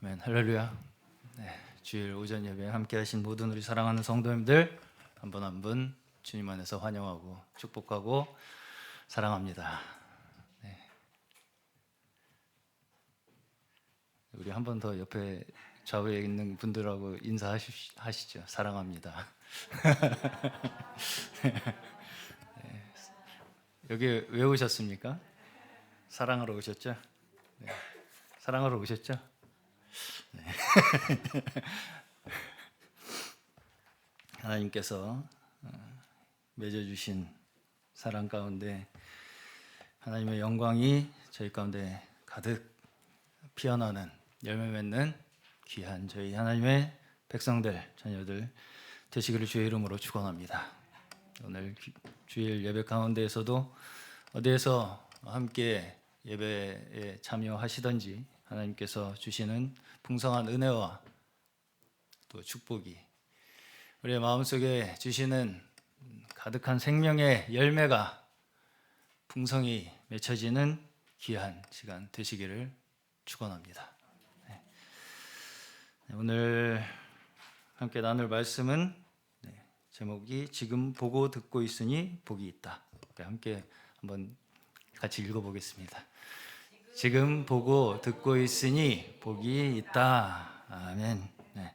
아멘. 할렐루야. 네, 주일 오전 예배 함께 하신 모든 우리 사랑하는 성도님들 한 분 한 분 주님 안에서 환영하고 축복하고 사랑합니다. 네. 우리 한 번 더 옆에 좌우에 있는 분들하고 인사하시죠. 사랑합니다. 네. 여기 왜 오셨습니까? 사랑하러 오셨죠? 네. 사랑하러 오셨죠? 네. 하나님께서 맺어주신 사랑 가운데 하나님의 영광이 저희 가운데 가득 피어나는 열매 맺는 귀한 저희 하나님의 백성들, 자녀들 되시기를 주의 이름으로 축원합니다. 오늘 주일 예배 가운데에서도 어디에서 함께 예배에 참여하시든지 하나님께서 주시는 풍성한 은혜와 또 축복이 우리의 마음속에 주시는 가득한 생명의 열매가 풍성히 맺혀지는 귀한 시간 되시기를 축원합니다. 네. 오늘 함께 나눌 말씀은 제목이 지금 보고 듣고 있으니 복이 있다. 함께 한번 같이 읽어보겠습니다. 지금 보고 듣고 있으니 복이 있다. 아멘. 네.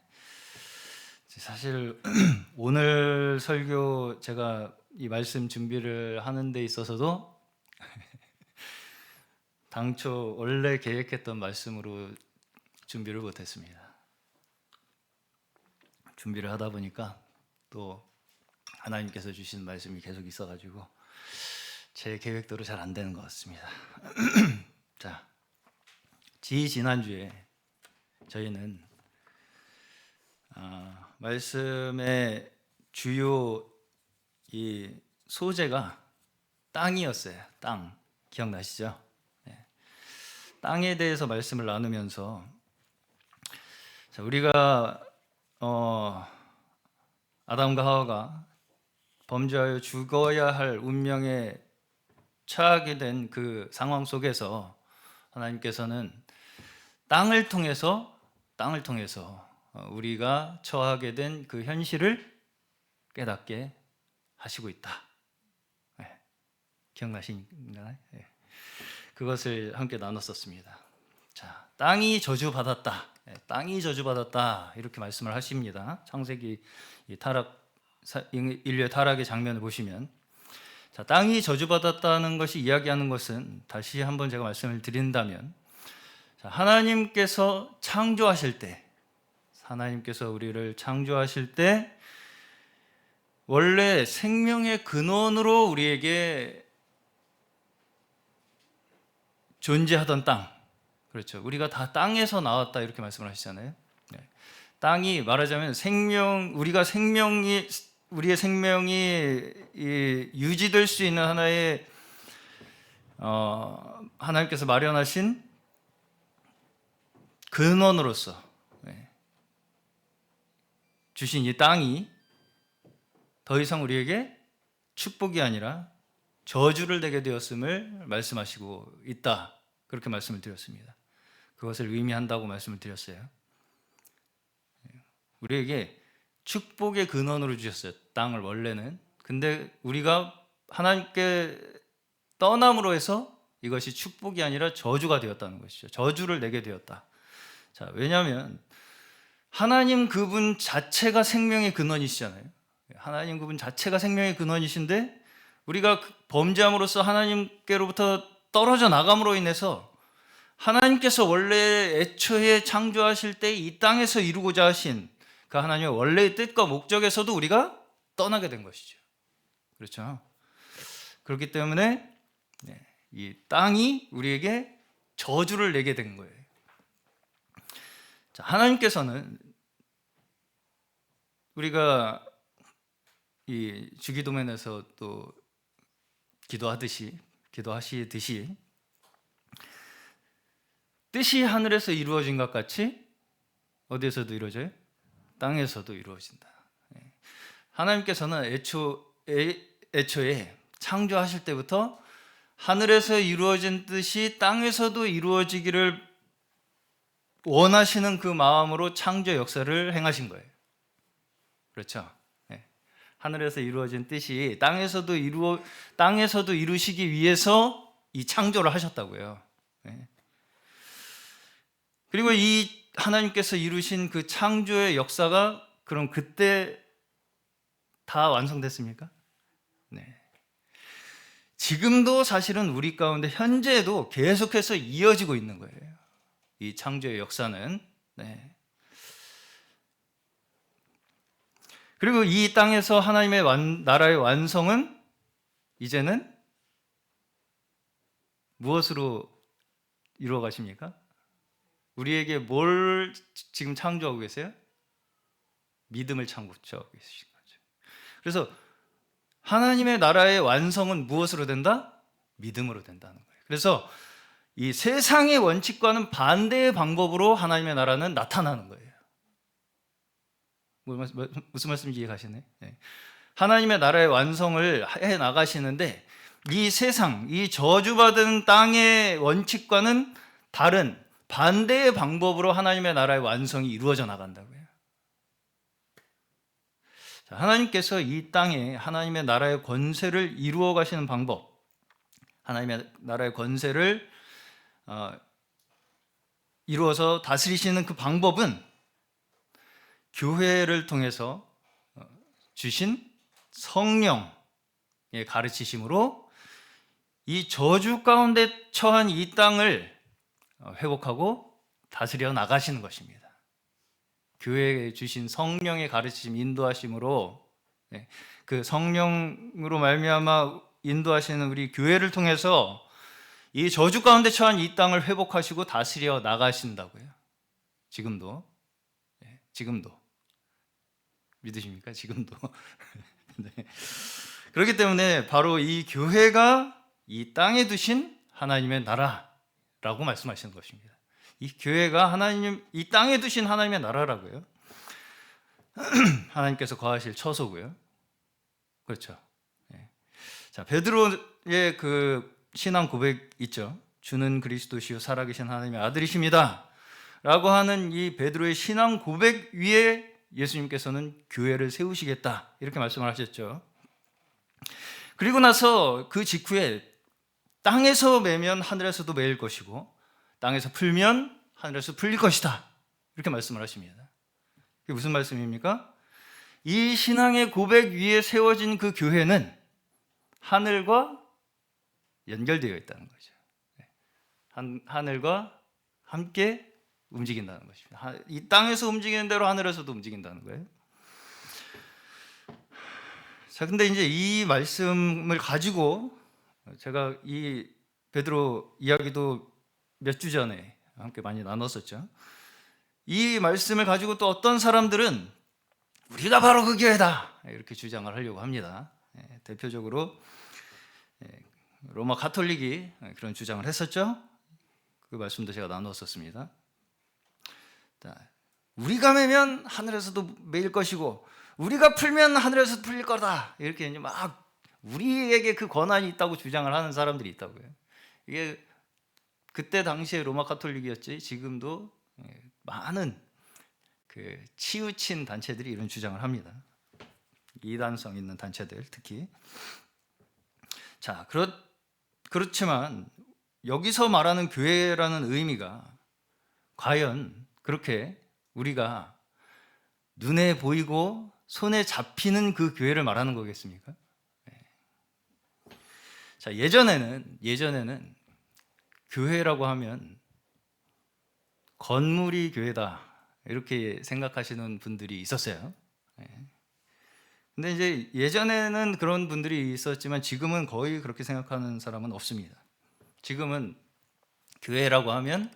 사실 오늘 설교 제가 이 말씀 준비를 하는 데 있어서도 당초 원래 계획했던 말씀으로 준비를 못했습니다. 준비를 하다 보니까 또 하나님께서 주신 말씀이 계속 있어가지고 제 계획대로 잘 안 되는 것 같습니다. 자, 지난주에 저희는 말씀의 주요 이 소재가 땅이었어요. 땅 기억나시죠? 네. 땅에 대해서 말씀을 나누면서 우리가 아담과 하와가 범죄하여 죽어야 할 운명에 처하게 된 그 상황 속에서 하나님께서는 땅을 통해서 우리가 처하게 된 그 현실을 깨닫게 하시고 있다. 네. 기억나시나요? 네. 그것을 함께 나눴었습니다. 자, 땅이 저주받았다. 네. 땅이 저주받았다. 이렇게 말씀을 하십니다. 창세기 인류의 타락의 장면을 보시면 자, 땅이 저주받았다는 것이 이야기하는 것은 다시 한번 제가 말씀을 드린다면 자, 하나님께서 창조하실 때 하나님께서 우리를 창조하실 때 원래 생명의 근원으로 우리에게 존재하던 땅, 그렇죠. 우리가 다 땅에서 나왔다 이렇게 말씀을 하시잖아요. 네. 땅이 말하자면 우리의 생명이 유지될 수 있는 하나의 하나님께서 마련하신 근원으로서 주신 이 땅이 더 이상 우리에게 축복이 아니라 저주를 내게 되었음을 말씀하시고 있다. 그렇게 말씀을 드렸습니다. 그것을 의미한다고 말씀을 드렸어요. 우리에게 축복의 근원으로 주셨어요. 땅을 원래는. 근데 우리가 하나님께 떠남으로 해서 이것이 축복이 아니라 저주가 되었다는 것이죠. 저주를 내게 되었다. 자, 왜냐하면 하나님 그분 자체가 생명의 근원이시잖아요. 하나님 그분 자체가 생명의 근원이신데 우리가 범죄함으로써 하나님께로부터 떨어져 나감으로 인해서 하나님께서 원래 애초에 창조하실 때 이 땅에서 이루고자 하신 그 하나님의 원래의 뜻과 목적에서도 우리가 떠나게 된 것이죠. 그렇죠? 그렇기 때문에 이 땅이 우리에게 저주를 내게 된 거예요. 자, 하나님께서는 우리가 이 주기도면에서 또 기도하시듯이 뜻이 하늘에서 이루어진 것 같이 어디에서도 이루어져요? 땅에서도 이루어진다. 하나님께서는 애초에 창조하실 때부터 하늘에서 이루어진 뜻이 땅에서도 이루어지기를 원하시는 그 마음으로 창조 역사를 행하신 거예요. 그렇죠? 네. 하늘에서 이루어진 뜻이 땅에서도 이루시기 위해서 이 창조를 하셨다고요. 네. 그리고 이 하나님께서 이루신 그 창조의 역사가 그럼 그때 다 완성됐습니까? 네. 지금도 사실은 우리 가운데 현재도 계속해서 이어지고 있는 거예요. 이 창조의 역사는. 네. 그리고 이 땅에서 하나님의 나라의 완성은 이제는 무엇으로 이루어 가십니까? 우리에게 뭘 지금 창조하고 계세요? 믿음을 창조하고 계신 거죠. 그래서 하나님의 나라의 완성은 무엇으로 된다? 믿음으로 된다는 거예요. 그래서 이 세상의 원칙과는 반대의 방법으로 하나님의 나라는 나타나는 거예요. 무슨 말씀인지 이해가시네? 네. 하나님의 나라의 완성을 해 나가시는데 이 세상, 이 저주받은 땅의 원칙과는 다른 반대의 방법으로 하나님의 나라의 완성이 이루어져 나간다고요. 하나님께서 이 땅에 하나님의 나라의 권세를 이루어 가시는 방법, 하나님의 나라의 권세를 이루어서 다스리시는 그 방법은 교회를 통해서 주신 성령의 가르치심으로 이 저주 가운데 처한 이 땅을 회복하고 다스려 나가시는 것입니다. 교회에 주신 성령의 가르치심, 인도하심으로 그 성령으로 말미암아 인도하시는 우리 교회를 통해서 이 저주 가운데 처한 이 땅을 회복하시고 다스려 나가신다고요. 지금도. 지금도. 믿으십니까? 지금도. 네. 그렇기 때문에 바로 이 교회가 이 땅에 두신 하나님의 나라라고 말씀하시는 것입니다. 이 교회가 이 땅에 두신 하나님의 나라라고요. 하나님께서 거하실 처소고요. 그렇죠. 네. 자, 베드로의 그 신앙 고백 있죠. 주는 그리스도시요 살아계신 하나님의 아들이십니다. 라고 하는 이 베드로의 신앙 고백 위에 예수님께서는 교회를 세우시겠다 이렇게 말씀을 하셨죠. 그리고 나서 그 직후에 땅에서 매면 하늘에서도 매일 것이고 땅에서 풀면 하늘에서 풀릴 것이다 이렇게 말씀을 하십니다. 그게 무슨 말씀입니까? 이 신앙의 고백 위에 세워진 그 교회는 하늘과 연결되어 있다는 거죠. 하늘과 함께 움직인다는 것입니다. 이 땅에서 움직이는 대로 하늘에서도 움직인다는 거예요. 자, 근데 이제 이 말씀을 가지고 제가 이 베드로 이야기도 몇 주 전에 함께 많이 나눴었죠. 이 말씀을 가지고 또 어떤 사람들은 우리가 바로 그 교회다 이렇게 주장을 하려고 합니다. 대표적으로 로마 가톨릭이 그런 주장을 했었죠. 그 말씀도 제가 나눴었습니다. 우리가 매면 하늘에서도 매일 것이고 우리가 풀면 하늘에서 풀릴 거다 이렇게 이제 막 우리에게 그 권한이 있다고 주장을 하는 사람들이 있다고요. 이게 그때 당시에 로마 가톨릭이었지 지금도 많은 그 치우친 단체들이 이런 주장을 합니다. 이단성 있는 단체들 특히. 자, 그렇지만 여기서 말하는 교회라는 의미가 과연 그렇게 우리가 눈에 보이고 손에 잡히는 그 교회를 말하는 거겠습니까? 자, 예전에는 교회라고 하면 건물이 교회다 이렇게 생각하시는 분들이 있었어요. 근데 이제 예전에는 그런 분들이 있었지만 지금은 거의 그렇게 생각하는 사람은 없습니다. 지금은 교회라고 하면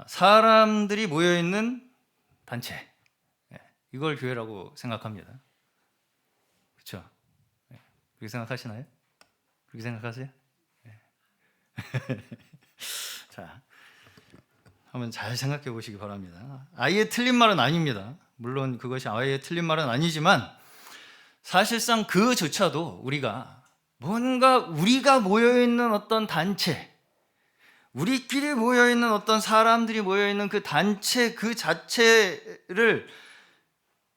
사람들이 모여있는 단체, 이걸 교회라고 생각합니다. 그렇죠? 그렇게 생각하시나요? 그렇게 생각하세요? 자, 한번 잘 생각해 보시기 바랍니다. 아예 틀린 말은 아닙니다. 물론 그것이 아예 틀린 말은 아니지만 사실상 그조차도 우리가 뭔가 우리가 모여있는 어떤 단체, 우리끼리 모여있는 어떤 사람들이 모여있는 그 단체 그 자체를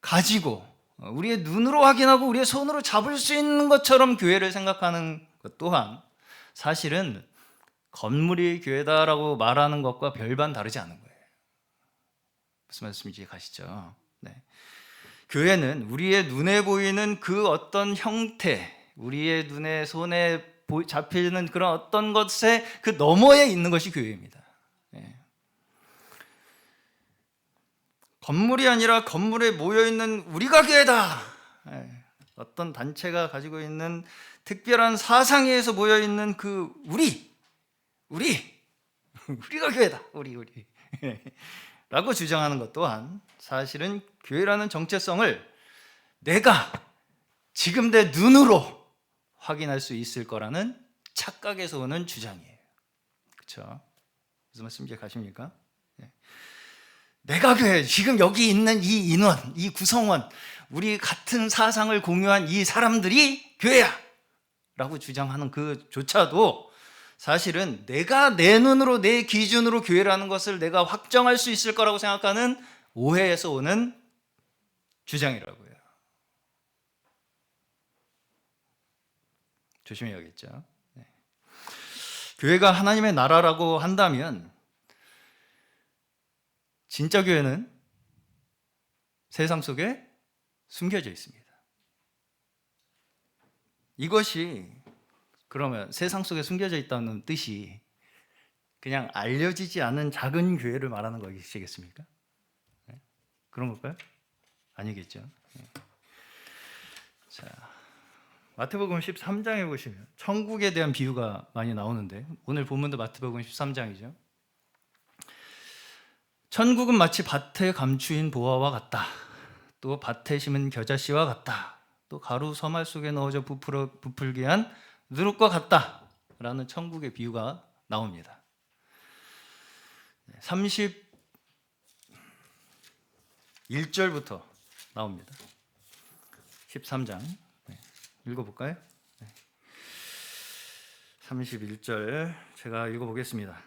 가지고 우리의 눈으로 확인하고 우리의 손으로 잡을 수 있는 것처럼 교회를 생각하는 것 또한 사실은 건물이 교회다라고 말하는 것과 별반 다르지 않은 거예요. 무슨 말씀인지 가시죠? 네. 교회는 우리의 눈에 보이는 그 어떤 형태, 우리의 눈에 손에 잡히는 그런 어떤 것의 그 너머에 있는 것이 교회입니다. 네. 건물이 아니라 건물에 모여있는 우리가 교회다. 네. 어떤 단체가 가지고 있는 특별한 사상에서 모여있는 그 우리가 교회다. 우리 라고 주장하는 것 또한 사실은 교회라는 정체성을 내가 지금 내 눈으로 확인할 수 있을 거라는 착각에서 오는 주장이에요. 그렇죠? 무슨 말씀인지 가십니까? 내가 교회, 지금 여기 있는 이 인원, 이 구성원, 우리 같은 사상을 공유한 이 사람들이 교회야 라고 주장하는 그조차도 사실은 내가 내 눈으로 내 기준으로 교회라는 것을 내가 확정할 수 있을 거라고 생각하는 오해에서 오는 주장이라고요. 조심해야겠죠. 네. 교회가 하나님의 나라라고 한다면 진짜 교회는 세상 속에 숨겨져 있습니다. 이것이 그러면 세상 속에 숨겨져 있다는 뜻이 그냥 알려지지 않은 작은 교회를 말하는 것이겠습니까? 네? 그런 걸까요? 아니겠죠. 네. 자, 마태복음 13장에 보시면 천국에 대한 비유가 많이 나오는데 오늘 본문도 마태복음 13장이죠. 천국은 마치 밭에 감추인 보화와 같다. 또 밭에 심은 겨자씨와 같다. 또 가루 서말 속에 넣어져 부풀게 한 누룩과 같다. 라는 천국의 비유가 나옵니다. 31절부터 나옵니다. 13장 읽어볼까요? 31절 제가 읽어보겠습니다.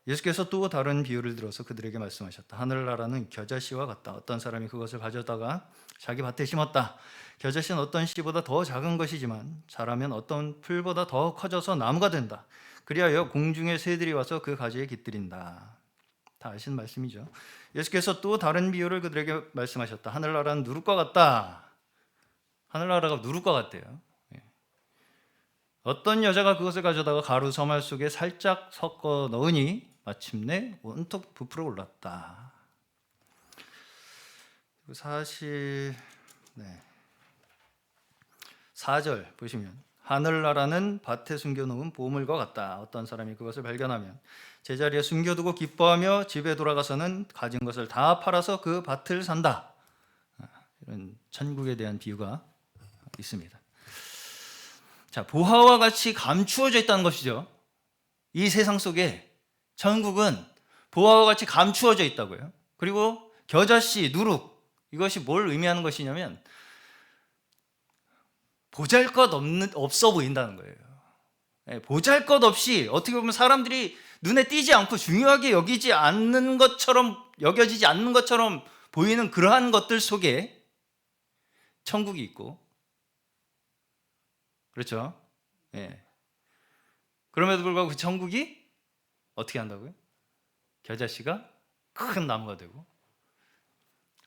예수께서 또 다른 비유를 들어서 그들에게 말씀하셨다. 하늘나라는 겨자씨와 같다. 어떤 사람이 그것을 가져다가 자기 밭에 심었다. 겨자씨는 어떤 씨보다 더 작은 것이지만 자라면 어떤 풀보다 더 커져서 나무가 된다. 그리하여 공중의 새들이 와서 그 가지에 깃들인다. 다 아시는 말씀이죠. 예수께서 또 다른 비유를 그들에게 말씀하셨다. 하늘나라는 누룩과 같다. 하늘나라가 누룩과 같대요. 어떤 여자가 그것을 가져다가 가루 서말 속에 살짝 섞어 넣으니 마침내 온통 부풀어 올랐다. 사실 4절 보시면 하늘나라는 밭에 숨겨놓은 보물과 같다. 어떤 사람이 그것을 발견하면 제자리에 숨겨두고 기뻐하며 집에 돌아가서는 가진 것을 다 팔아서 그 밭을 산다. 이런 천국에 대한 비유가 있습니다. 자, 보화와 같이 감추어져 있다는 것이죠. 이 세상 속에 천국은 보화와 같이 감추어져 있다고요. 그리고 겨자씨, 누룩 이것이 뭘 의미하는 것이냐면 보잘것없어 보인다는 거예요. 보잘것없이 어떻게 보면 사람들이 눈에 띄지 않고 중요하게 여겨지지 않는 것처럼 보이는 그러한 것들 속에 천국이 있고, 그렇죠? 그럼에도 불구하고 그 천국이 어떻게 한다고요? 겨자씨가 큰 나무가 되고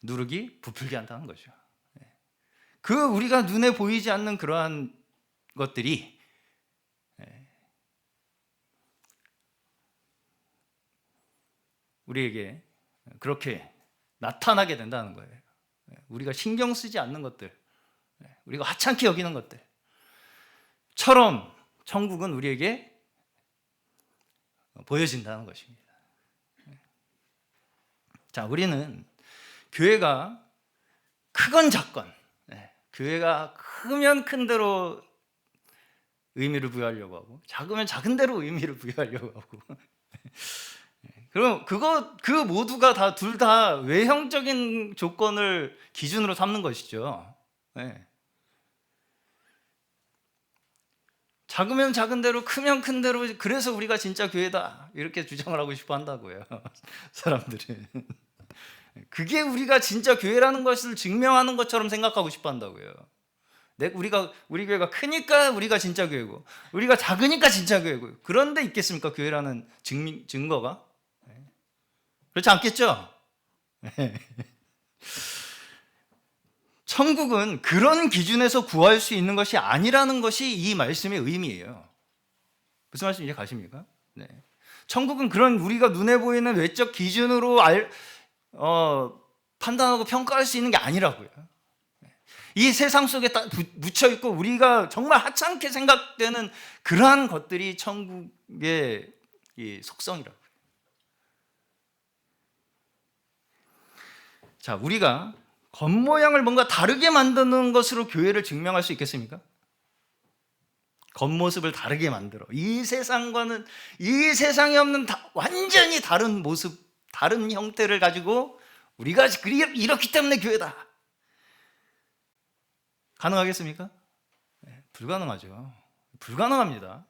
누룩이 부풀게 한다는 거죠. 그 우리가 눈에 보이지 않는 그러한 것들이 우리에게 그렇게 나타나게 된다는 거예요. 우리가 신경 쓰지 않는 것들, 우리가 하찮게 여기는 것들처럼 천국은 우리에게 보여진다는 것입니다. 자, 우리는 교회가 크건 작건, 교회가 크면 큰 대로 의미를 부여하려고 하고 작으면 작은 대로 의미를 부여하려고 하고 그럼 그 모두가 다 둘 다 외형적인 조건을 기준으로 삼는 것이죠. 작으면 작은 대로 크면 큰 대로 그래서 우리가 진짜 교회다 이렇게 주장을 하고 싶어 한다고요. 사람들이. 그게 우리가 진짜 교회라는 것을 증명하는 것처럼 생각하고 싶어 한다고요. 우리 교회가 크니까 우리가 진짜 교회고 우리가 작으니까 진짜 교회고 그런데 있겠습니까? 교회라는 증거가? 그렇지 않겠죠? 천국은 그런 기준에서 구할 수 있는 것이 아니라는 것이 이 말씀의 의미예요. 무슨 말씀 이해 가십니까? 네. 천국은 그런 우리가 눈에 보이는 외적 기준으로 판단하고 평가할 수 있는 게 아니라고요. 이 세상 속에 묻혀 있고 우리가 정말 하찮게 생각되는 그러한 것들이 천국의 이 속성이라고요. 자, 우리가 겉모양을 뭔가 다르게 만드는 것으로 교회를 증명할 수 있겠습니까? 겉모습을 다르게 만들어 이 세상과는 이 세상에 없는 완전히 다른 모습, 다른 형태를 가지고 우리가 이렇기 때문에 교회다. 가능하겠습니까? 네, 불가능하죠. 불가능합니다.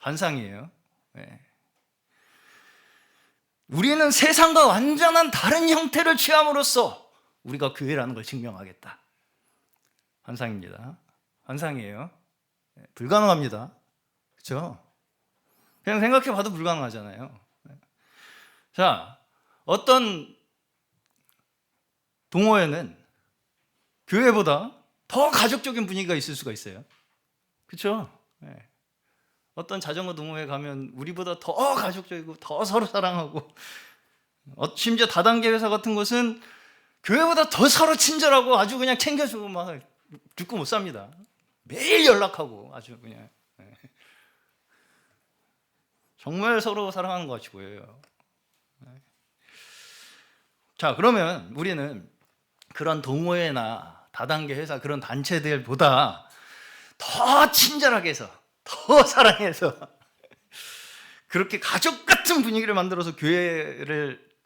환상이에요. 네. 우리는 세상과 완전한 다른 형태를 취함으로써 우리가 교회라는 걸 증명하겠다. 환상입니다. 환상이에요. 네, 불가능합니다. 그렇죠? 그냥 생각해봐도 불가능하잖아요. 네. 자, 어떤 동호회는 교회보다 더 가족적인 분위기가 있을 수가 있어요. 그렇죠? 네. 어떤 자전거 동호회 가면 우리보다 더 가족적이고 더 서로 사랑하고 심지어 다단계 회사 같은 곳은 교회보다 더 서로 친절하고 아주 그냥 챙겨주고 막 죽고 못 삽니다. 매일 연락하고 아주 그냥 정말 서로 사랑하는 것 같이 보여요. 자, 그러면 우리는 그런 동호회나 다단계 회사 그런 단체들보다 더 친절하게 해서 더 사랑해서 그렇게 가족 같은 분위기를 만들어서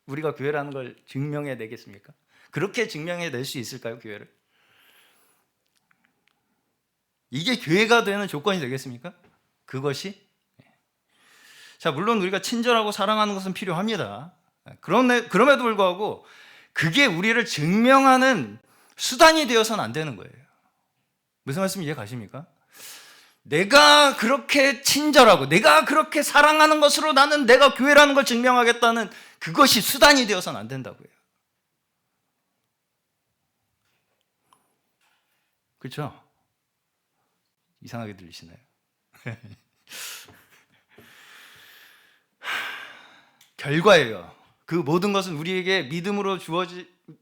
우리가 교회라는 걸 증명해 내겠습니까? 그렇게 증명해 낼 수 있을까요, 교회를? 이게 교회가 되는 조건이 되겠습니까? 그것이? 자, 물론 우리가 친절하고 사랑하는 것은 필요합니다. 그럼에도 불구하고 그게 우리를 증명하는 수단이 되어서는 안 되는 거예요. 무슨 말씀 이해 가십니까? 내가 그렇게 친절하고 내가 그렇게 사랑하는 것으로 나는 내가 교회라는 걸 증명하겠다는 그것이 수단이 되어서는 안 된다고요. 그렇죠? 이상하게 들리시나요? 결과예요. 그 모든 것은 우리에게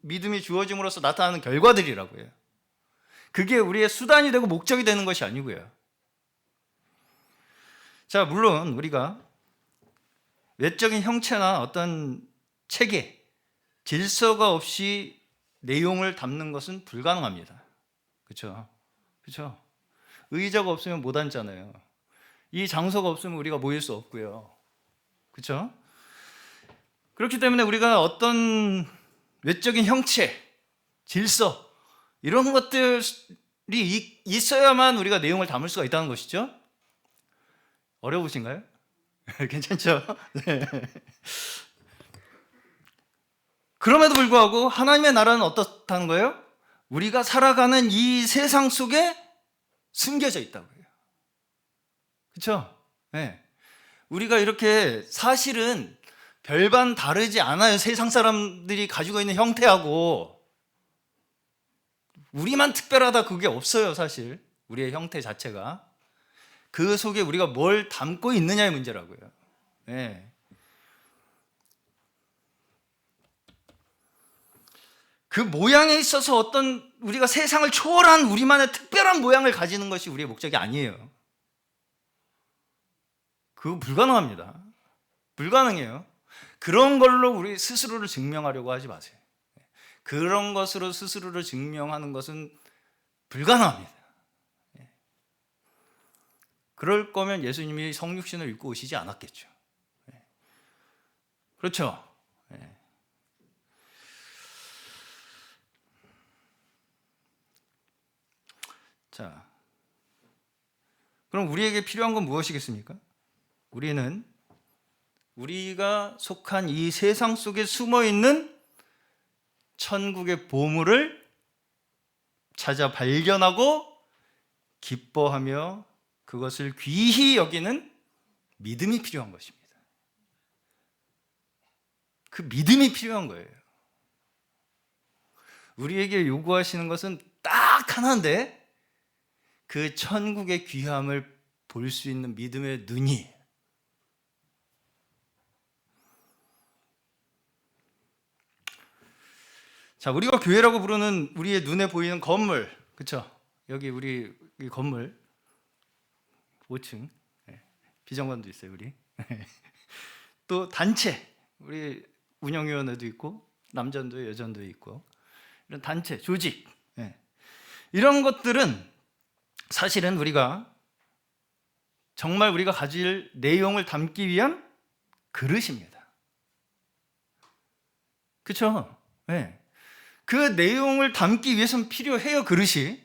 믿음이 주어짐으로써 나타나는 결과들이라고요. 그게 우리의 수단이 되고 목적이 되는 것이 아니고요. 자, 물론 우리가 외적인 형체나 어떤 체계, 질서가 없이 내용을 담는 것은 불가능합니다. 그렇죠? 그렇죠? 의자가 없으면 못 앉잖아요. 이 장소가 없으면 우리가 모일 수 없고요. 그렇죠? 그렇기 때문에 우리가 어떤 외적인 형체, 질서 이런 것들이 있어야만 우리가 내용을 담을 수가 있다는 것이죠. 어려우신가요? 괜찮죠? 네. 그럼에도 불구하고 하나님의 나라는 어떻다는 거예요? 우리가 살아가는 이 세상 속에 숨겨져 있다고요. 그렇죠? 네. 우리가 이렇게 사실은 별반 다르지 않아요. 세상 사람들이 가지고 있는 형태하고 우리만 특별하다 그게 없어요. 사실 우리의 형태 자체가 그 속에 우리가 뭘 담고 있느냐의 문제라고요. 네. 그 모양에 있어서 어떤 우리가 세상을 초월한 우리만의 특별한 모양을 가지는 것이 우리의 목적이 아니에요. 그거 불가능합니다. 불가능해요. 그런 걸로 우리 스스로를 증명하려고 하지 마세요. 그런 것으로 스스로를 증명하는 것은 불가능합니다. 그럴 거면 예수님이 성육신을 입고 오시지 않았겠죠. 그렇죠? 자, 그럼 우리에게 필요한 건 무엇이겠습니까? 우리가 속한 이 세상 속에 숨어 있는 천국의 보물을 찾아 발견하고 기뻐하며 그것을 귀히 여기는 믿음이 필요한 것입니다. 그 믿음이 필요한 거예요. 우리에게 요구하시는 것은 딱 하나인데 그 천국의 귀함을 볼 수 있는 믿음의 눈이. 자, 우리가 교회라고 부르는 우리의 눈에 보이는 건물, 그렇죠? 여기 우리 이 건물 5층 비정관도 있어요, 우리. 또 단체, 우리 운영위원회도 있고 남전도 여전도 있고 이런 단체, 조직, 이런 것들은 사실은 정말 우리가 가질 내용을 담기 위한 그릇입니다. 그렇죠? 그 내용을 담기 위해서는 필요해요, 그릇이.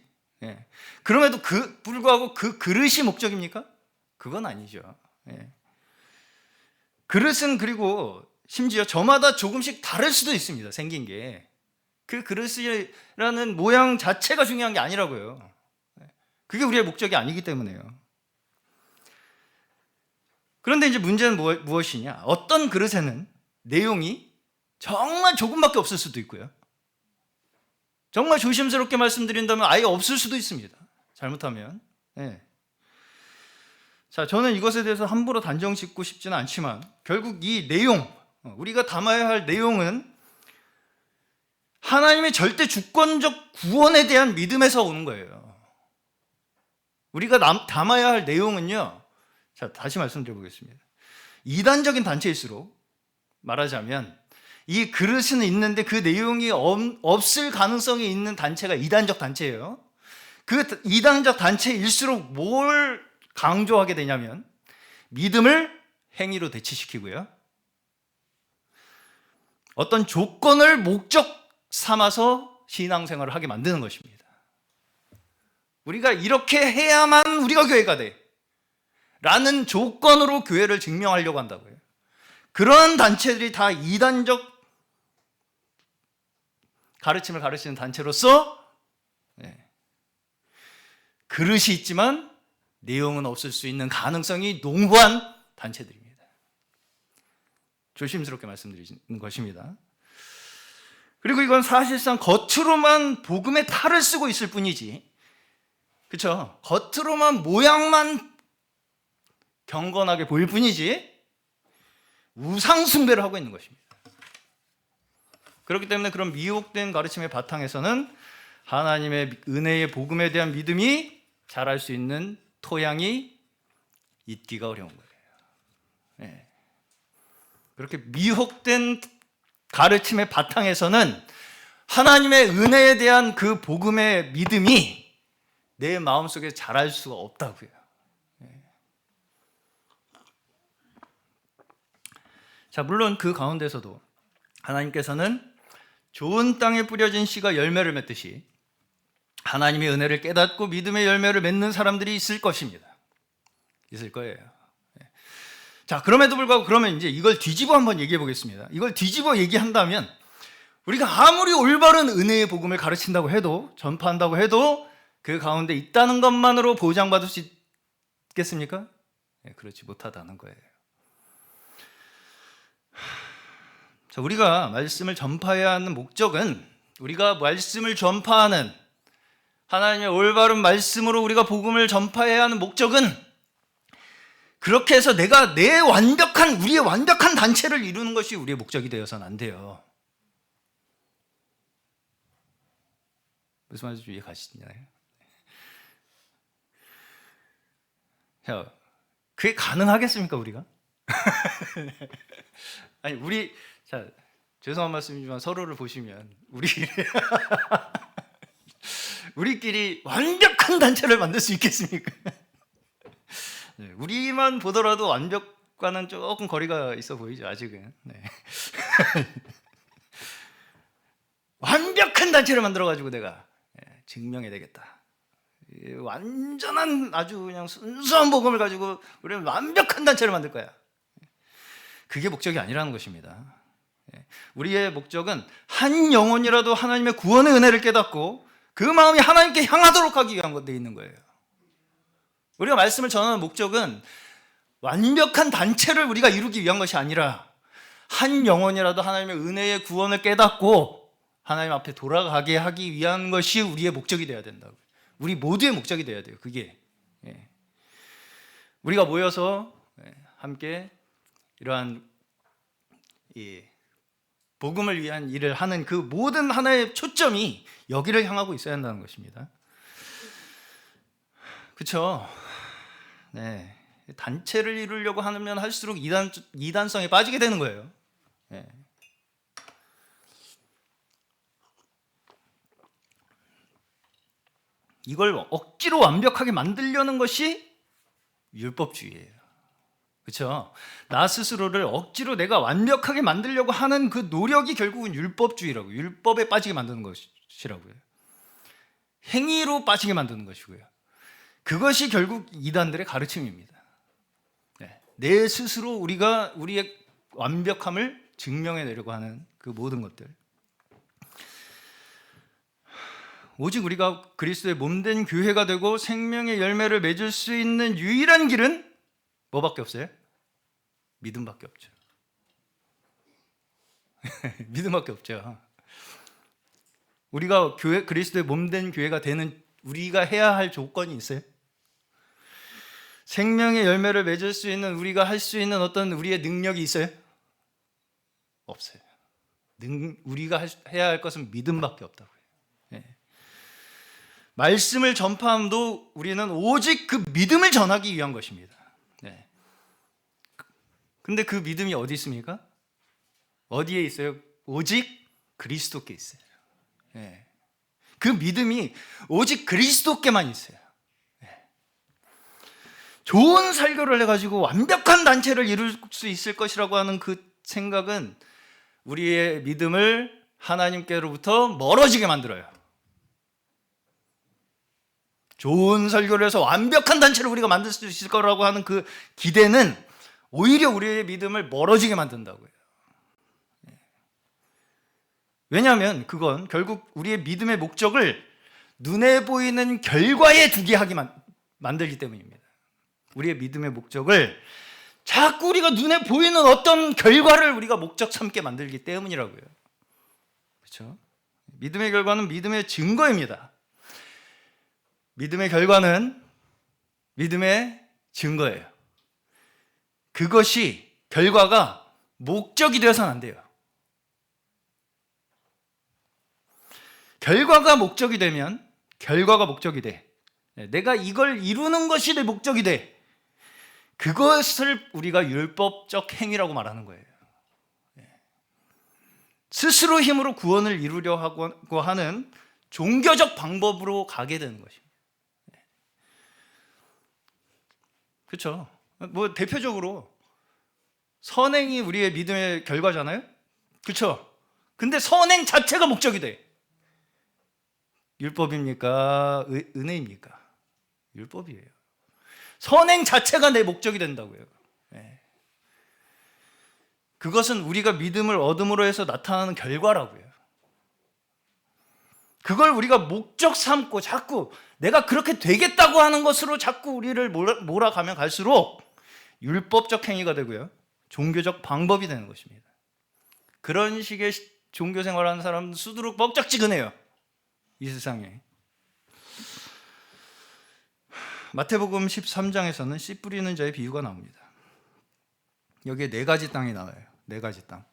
그럼에도 불구하고 그 그릇이 목적입니까? 그건 아니죠. 그릇은 그리고 심지어 저마다 조금씩 다를 수도 있습니다, 생긴 게. 그 그릇이라는 모양 자체가 중요한 게 아니라고요. 그게 우리의 목적이 아니기 때문에요. 그런데 이제 문제는 무엇이냐? 어떤 그릇에는 내용이 정말 조금밖에 없을 수도 있고요. 정말 조심스럽게 말씀드린다면 아예 없을 수도 있습니다. 잘못하면. 자, 저는 이것에 대해서 함부로 단정 짓고 싶지는 않지만 결국 이 내용, 우리가 담아야 할 내용은 하나님의 절대 주권적 구원에 대한 믿음에서 오는 거예요. 우리가 담아야 할 내용은요, 자, 다시 말씀드려 보겠습니다. 이단적인 단체일수록 말하자면 이 그릇은 있는데 그 내용이 없을 가능성이 있는 단체가 이단적 단체예요. 그 이단적 단체일수록 뭘 강조하게 되냐면 믿음을 행위로 대치시키고요, 어떤 조건을 목적 삼아서 신앙생활을 하게 만드는 것입니다. 우리가 이렇게 해야만 우리가 교회가 돼 라는 조건으로 교회를 증명하려고 한다고요. 그런 단체들이 다 이단적 가르침을 가르치는 단체로서 그릇이 있지만 내용은 없을 수 있는 가능성이 농후한 단체들입니다. 조심스럽게 말씀드리는 것입니다. 그리고 이건 사실상 겉으로만 복음의 탈을 쓰고 있을 뿐이지, 그렇죠? 겉으로만 모양만 경건하게 보일 뿐이지 우상 숭배를 하고 있는 것입니다. 그렇기 때문에 그런 미혹된 가르침의 바탕에서는 하나님의 은혜의 복음에 대한 믿음이 자랄 수 있는 토양이 있기가 어려운 거예요. 그렇게 미혹된 가르침의 바탕에서는 하나님의 은혜에 대한 그 복음의 믿음이 내 마음속에 자랄 수가 없다고요. 자, 물론 그 가운데서도 하나님께서는 좋은 땅에 뿌려진 씨가 열매를 맺듯이 하나님의 은혜를 깨닫고 믿음의 열매를 맺는 사람들이 있을 것입니다. 있을 거예요. 자, 그럼에도 불구하고 그러면 이제 이걸 뒤집어 한번 얘기해 보겠습니다. 이걸 뒤집어 얘기한다면 우리가 아무리 올바른 은혜의 복음을 가르친다고 해도, 전파한다고 해도 그 가운데 있다는 것만으로 보장받을 수 있겠습니까? 그렇지 못하다는 거예요. 자, 우리가 말씀을 전파해야 하는 목적은, 우리가 말씀을 전파하는 하나님의 올바른 말씀으로 우리가 복음을 전파해야 하는 목적은 그렇게 해서 내가 우리의 완벽한 단체를 이루는 것이 우리의 목적이 되어서는 안 돼요. 무슨 말인지 이해 가시나요? 자, 그게 가능하겠습니까, 우리가? 아니, 자, 죄송한 말씀이지만 서로를 보시면 우리끼리 완벽한 단체를 만들 수 있겠습니까? 우리만 보더라도 완벽과는 조금 거리가 있어 보이죠, 아직은. 완벽한 단체를 만들어가지고 내가 증명해야 되겠다. 완전한 아주 그냥 순수한 복음을 가지고 우리는 완벽한 단체를 만들 거야. 그게 목적이 아니라는 것입니다. 우리의 목적은 한 영혼이라도 하나님의 구원의 은혜를 깨닫고 그 마음이 하나님께 향하도록 하기 위한 것에 있는 거예요. 우리가 말씀을 전하는 목적은 완벽한 단체를 우리가 이루기 위한 것이 아니라 한 영혼이라도 하나님의 은혜의 구원을 깨닫고 하나님 앞에 돌아가게 하기 위한 것이 우리의 목적이 되어야 된다고요. 우리 모두의 목적이 되어야 돼요. 그게 우리가 모여서 함께 이러한 복음을 위한 일을 하는 그 모든 하나의 초점이 여기를 향하고 있어야 한다는 것입니다. 그렇죠? 네. 단체를 이루려고 하면 할수록 이단성에 빠지게 되는 거예요. 네. 이걸 억지로 완벽하게 만들려는 것이 율법주의예요. 그렇죠? 나 스스로를 억지로 내가 완벽하게 만들려고 하는 그 노력이 결국은 율법주의라고요. 율법에 빠지게 만드는 것이라고요. 행위로 빠지게 만드는 것이고요. 그것이 결국 이단들의 가르침입니다. 내 스스로 우리가 우리의 완벽함을 증명해내려고 하는 그 모든 것들. 오직 우리가 그리스도의 몸된 교회가 되고 생명의 열매를 맺을 수 있는 유일한 길은 뭐밖에 없어요? 믿음밖에 없죠. 믿음밖에 없죠. 우리가 그리스도의 몸된 교회가 되는 우리가 해야 할 조건이 있어요? 생명의 열매를 맺을 수 있는 우리가 할 수 있는 어떤 우리의 능력이 있어요? 없어요. 우리가 해야 할 것은 믿음밖에 없다고요. 말씀을 전파함도 우리는 오직 그 믿음을 전하기 위한 것입니다. 근데 그 믿음이 어디 있습니까? 어디에 있어요? 오직 그리스도께 있어요. 그 믿음이 오직 그리스도께만 있어요. 좋은 설교를 해가지고 완벽한 단체를 이룰 수 있을 것이라고 하는 그 생각은 우리의 믿음을 하나님께로부터 멀어지게 만들어요. 좋은 설교를 해서 완벽한 단체를 우리가 만들 수 있을 거라고 하는 그 기대는 오히려 우리의 믿음을 멀어지게 만든다고요. 왜냐하면 그건 결국 우리의 믿음의 목적을 눈에 보이는 결과에 두게 하게 만들기 때문입니다. 우리의 믿음의 목적을 자꾸 우리가 눈에 보이는 어떤 결과를 우리가 목적 삼게 만들기 때문이라고요. 그렇죠? 믿음의 결과는 믿음의 증거입니다. 믿음의 결과는 믿음의 증거예요. 그것이 결과가 목적이 되어서는 안 돼요. 결과가 목적이 되면 결과가 목적이 돼. 내가 이걸 이루는 것이 내 목적이 돼. 그것을 우리가 율법적 행위라고 말하는 거예요. 스스로 힘으로 구원을 이루려고 하는 종교적 방법으로 가게 되는 것입니다. 그렇죠? 뭐 대표적으로 선행이 우리의 믿음의 결과잖아요. 그렇죠? 근데 선행 자체가 목적이 돼. 율법입니까? 은혜입니까? 율법이에요. 선행 자체가 내 목적이 된다고요. 그것은 우리가 믿음을 얻음으로 해서 나타나는 결과라고요. 그걸 우리가 목적 삼고 자꾸 내가 그렇게 되겠다고 하는 것으로 자꾸 우리를 몰아가면 갈수록 율법적 행위가 되고요. 종교적 방법이 되는 것입니다. 그런 식의 종교 생활하는 사람은 수두룩 뻑짝지근해요. 이 세상에. 마태복음 13장에서는 씨 뿌리는 자의 비유가 나옵니다. 여기에 4가지 땅이 나와요. 4가지 땅.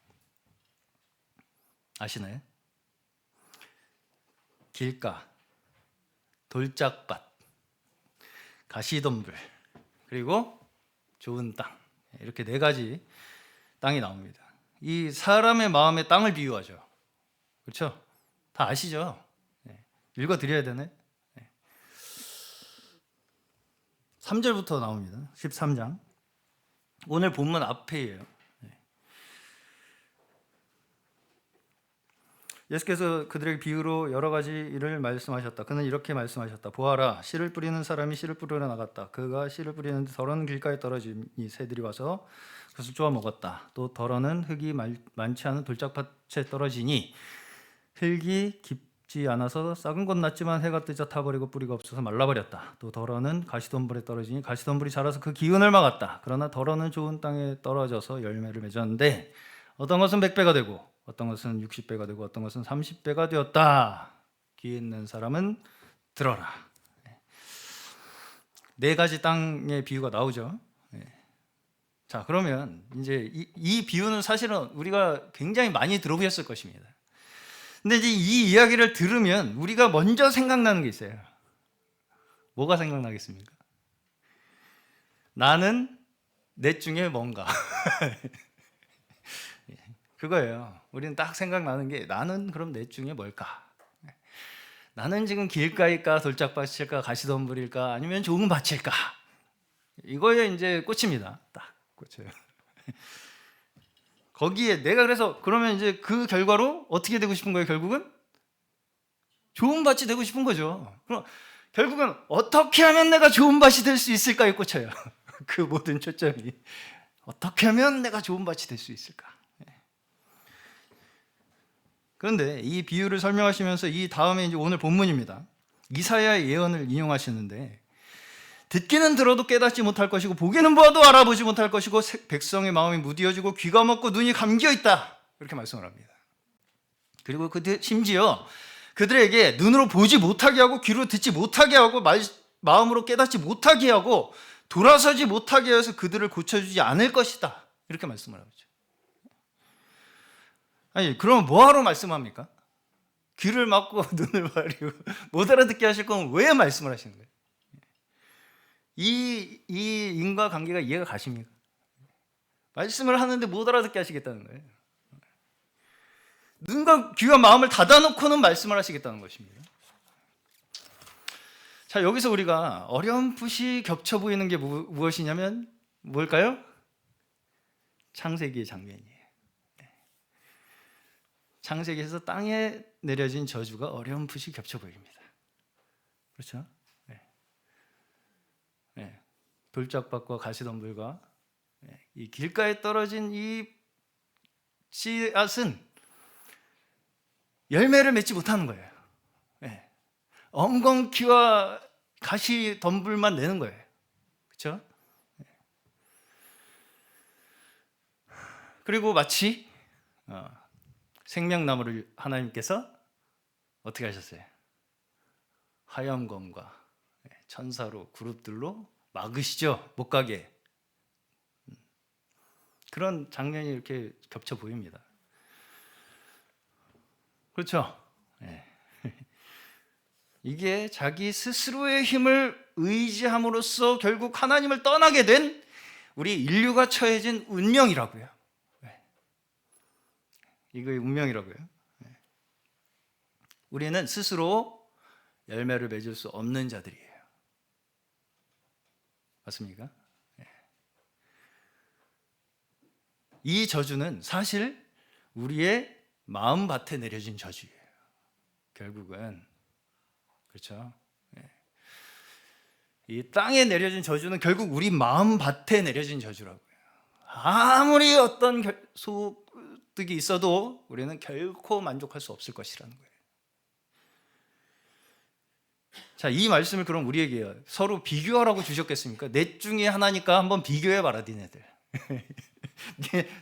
아시나요? 길가, 돌짝밭, 가시덤불, 그리고 좋은 땅. 이렇게 4가지 땅이 나옵니다. 이 사람의 마음의 땅을 비유하죠. 그렇죠? 다 아시죠? 읽어드려야 되네. 3절부터 나옵니다. 13장. 오늘 본문 앞에예요. 예수께서 그들에게 비유로 여러 가지 일을 말씀하셨다. 그는 이렇게 말씀하셨다. 보아라, 씨를 뿌리는 사람이 씨를 뿌리러 나갔다. 그가 씨를 뿌리는데 더러는 길가에 떨어지니 새들이 와서 그것을 쪼아 먹었다. 또 더러는 흙이 많지 않은 돌짝밭에 떨어지니 흙이 깊지 않아서 싹은 것 났지만 해가 뜨자 타버리고 뿌리가 없어서 말라버렸다. 또 더러는 가시덤불에 떨어지니 가시덤불이 자라서 그 기운을 막았다. 그러나 더러는 좋은 땅에 떨어져서 열매를 맺었는데 어떤 것은 100배가 되고 어떤 것은 60배가 되고 어떤 것은 30배가 되었다. 귀 있는 사람은 들어라. 네 가지 땅의 비유가 나오죠. 자, 그러면 이제 이 비유는 사실은 우리가 굉장히 많이 들어보셨을 것입니다. 근데 이제 이 이야기를 들으면 우리가 먼저 생각나는 게 있어요. 뭐가 생각나겠습니까? 나는 넷 중에 뭔가. 그거예요. 우리는 딱 생각나는 게 나는 그럼 넷 중에 뭘까? 나는 지금 길가일까, 돌짝밭일까, 가시덤불일까, 아니면 좋은 밭일까? 이거에 이제 꽂힙니다. 딱 꽂혀요. 거기에 내가 그래서 그러면 이제 그 결과로 어떻게 되고 싶은 거예요? 결국은 좋은 밭이 되고 싶은 거죠. 그럼 결국은 어떻게 하면 내가 좋은 밭이 될 수 있을까에 꽂혀요. 그 모든 초점이 어떻게 하면 내가 좋은 밭이 될 수 있을까? 그런데 이 비유를 설명하시면서 이 다음에 이제 오늘 본문입니다. 이사야의 예언을 인용하시는데 듣기는 들어도 깨닫지 못할 것이고 보기는 보아도 알아보지 못할 것이고 백성의 마음이 무디어지고 귀가 먹고 눈이 감겨 있다. 이렇게 말씀을 합니다. 그리고 심지어 그들에게 눈으로 보지 못하게 하고 귀로 듣지 못하게 하고 마음으로 깨닫지 못하게 하고 돌아서지 못하게 해서 그들을 고쳐주지 않을 것이다. 이렇게 말씀을 하죠. 아니, 그럼 뭐하러 말씀합니까? 귀를 막고 눈을 가리고 못 알아듣게 하실 거면 왜 말씀을 하시는 거예요? 이 인과관계가 이해가 가십니까? 말씀을 하는데 못 알아듣게 하시겠다는 거예요. 눈과 귀와 마음을 닫아놓고는 말씀을 하시겠다는 것입니다. 자, 여기서 우리가 어렴풋이 겹쳐 보이는 게 무엇이냐면 뭘까요? 창세기의 장면이에요. 창세기에서 땅에 내려진 저주가 어렴풋이 겹쳐 보입니다. 그렇죠? 돌짝밭과 가시덤불과 이 길가에 떨어진 이 씨앗은 열매를 맺지 못하는 거예요. 엉겅퀴와 가시덤불만 내는 거예요. 그렇죠? 그리고 마치 생명나무를 하나님께서 어떻게 하셨어요? 화염검과 천사로 그룹들로 막으시죠. 못 가게. 그런 장면이 이렇게 겹쳐 보입니다. 그렇죠? 이게 자기 스스로의 힘을 의지함으로써 결국 하나님을 떠나게 된 우리 인류가 처해진 운명이라고요. 이거의 운명이라고요. 우리는 스스로 열매를 맺을 수 없는 자들이에요. 맞습니까? 이 저주는 사실 우리의 마음밭에 내려진 저주예요. 결국은 그렇죠? 이 땅에 내려진 저주는 결국 우리 마음밭에 내려진 저주라고요. 아무리 어떤 소득이 있어도 우리는 결코 만족할 수 없을 것이라는 거예요. 자, 이 말씀을 그럼 우리에게 서로 비교하라고 주셨겠습니까? 넷 중에 하나니까 한번 비교해봐라, 니네들.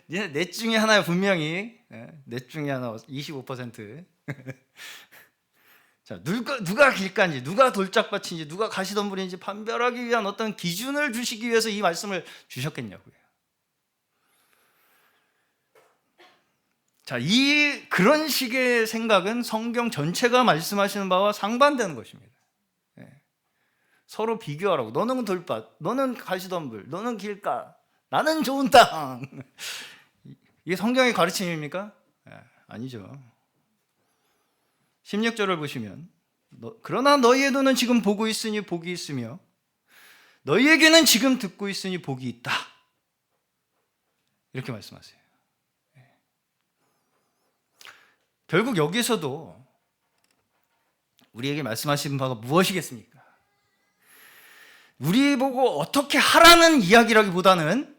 니네 넷 중에 하나야, 분명히. 넷 중에 하나 25%. 자, 누가 길가인지, 누가 돌짝밭인지, 누가 가시덤불인지 판별하기 위한 어떤 기준을 주시기 위해서 이 말씀을 주셨겠냐고요. 자, 그런 식의 생각은 성경 전체가 말씀하시는 바와 상반되는 것입니다. 서로 비교하라고. 너는 돌밭, 너는 가시덤불, 너는 길가, 나는 좋은 땅. 이게 성경의 가르침입니까? 아니죠. 16절을 보시면 그러나 너희의 눈은 지금 보고 있으니 복이 있으며 너희에게는 지금 듣고 있으니 복이 있다. 이렇게 말씀하세요. 결국 여기서도 우리에게 말씀하신 바가 무엇이겠습니까? 우리 보고 어떻게 하라는 이야기라기보다는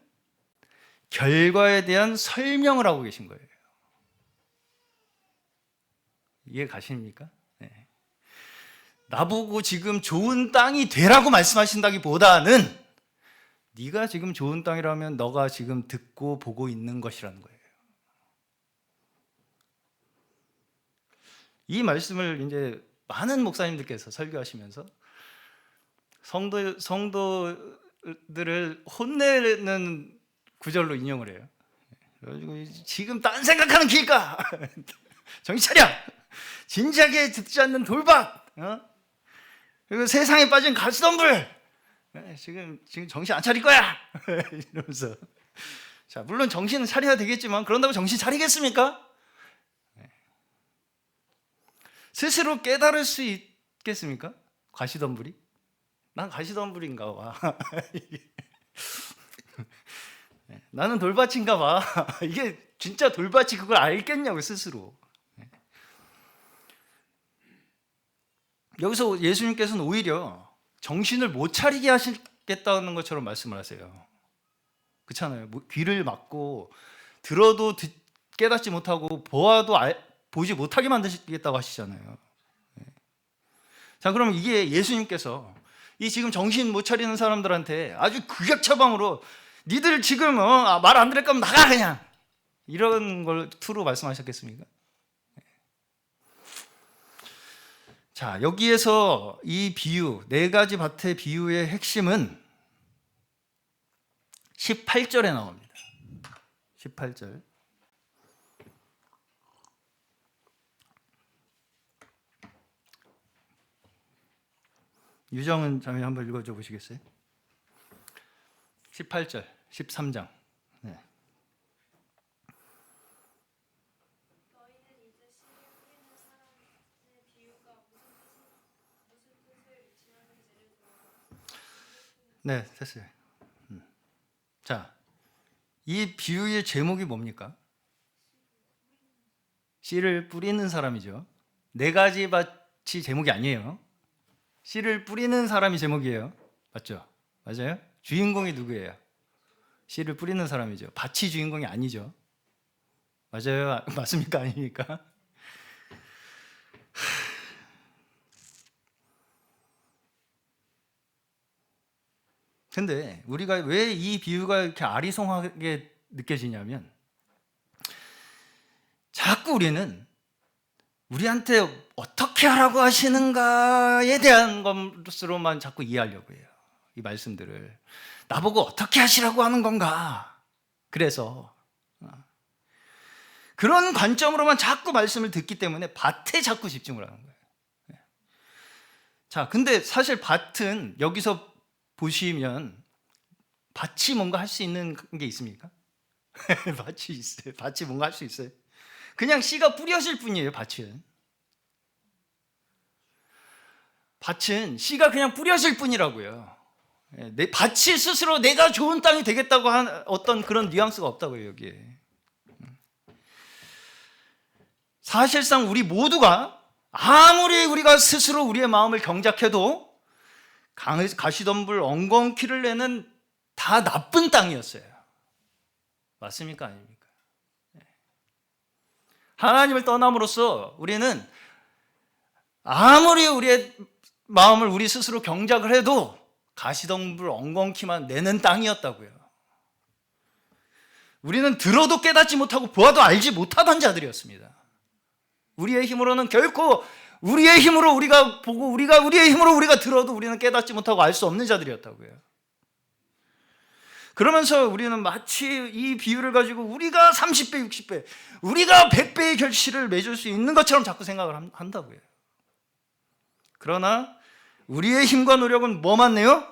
결과에 대한 설명을 하고 계신 거예요. 이해 가십니까? 네. 나보고 지금 좋은 땅이 되라고 말씀하신다기보다는 네가 지금 좋은 땅이라면 너가 지금 듣고 보고 있는 것이라는 거예요. 이 말씀을 이제 많은 목사님들께서 설교하시면서 성도들을 혼내는 구절로 인용을 해요. 그래가지고 지금 딴 생각하는 길까? 정신 차려! 진지하게 듣지 않는 돌박! 그리고 세상에 빠진 가시덤불! 지금 정신 안 차릴 거야! 이러면서. 자, 물론 정신은 차려야 되겠지만 그런다고 정신 차리겠습니까? 스스로 깨달을 수 있겠습니까? 가시덤불이? 난 가시덤불인가 봐. 나는 돌밭인가 봐. 이게 진짜 돌밭이 그걸 알겠냐고 스스로. 여기서 예수님께서는 오히려 정신을 못 차리게 하시겠다는 것처럼 말씀을 하세요. 그렇잖아요. 귀를 막고 들어도 깨닫지 못하고 보아도 보지 못하게 만드시겠다고 하시잖아요. 자, 그럼 이게 예수님께서 이 지금 정신 못 차리는 사람들한테 아주 극약 처방으로 니들 지금 말 안 들을 거면 나가 그냥 이런 걸 투로 말씀하셨겠습니까? 자, 여기에서 이 비유, 네 가지 밭의 비유의 핵심은 18절에 나옵니다. 18절. 유정은 자매 한번 읽어줘 보시겠어요? 18절, 13장. 네. 네, 됐어요. 자, 이 비유의 제목이 뭡니까? 씨를 뿌리는 사람이죠. 네 가지 밭이 제목이 아니에요. 씨를 뿌리는 사람이 제목이에요. 맞죠? 맞아요? 주인공이 누구예요? 씨를 뿌리는 사람이죠. 밭이 주인공이 아니죠. 맞아요? 맞습니까? 아닙니까? 근데 우리가 왜 이 비유가 이렇게 아리송하게 느껴지냐면 자꾸 우리는 우리한테 어떻게 하라고 하시는가에 대한 것으로만 자꾸 이해하려고 해요. 이 말씀들을 나보고 어떻게 하시라고 하는 건가. 그래서 그런 관점으로만 자꾸 말씀을 듣기 때문에 밭에 자꾸 집중을 하는 거예요. 자, 근데 사실 밭은 여기서 보시면 밭이 뭔가 할 수 있는 게 있습니까? 밭이 있어요. 밭이 뭔가 할 수 있어요. 그냥 씨가 뿌려질 뿐이에요. 밭은 씨가 그냥 뿌려질 뿐이라고요. 밭이 스스로 내가 좋은 땅이 되겠다고 한 어떤 그런 뉘앙스가 없다고요. 여기에. 사실상 우리 모두가 아무리 우리가 스스로 우리의 마음을 경작해도 가시덤불 엉겅퀴를 내는 다 나쁜 땅이었어요. 맞습니까? 아닙니까? 하나님을 떠남으로써 우리는 아무리 우리의 마음을 우리 스스로 경작을 해도 가시덤불 엉겅퀴만 내는 땅이었다고요. 우리는 들어도 깨닫지 못하고 보아도 알지 못하던 자들이었습니다. 우리의 힘으로는 결코 우리의 힘으로 우리가 보고 우리의 힘으로 우리가 들어도 우리는 깨닫지 못하고 알 수 없는 자들이었다고요. 그러면서 우리는 마치 이 비유를 가지고 우리가 30배, 60배, 우리가 100배의 결실을 맺을 수 있는 것처럼 자꾸 생각을 한다고요. 그러나 우리의 힘과 노력은 뭐만 내요?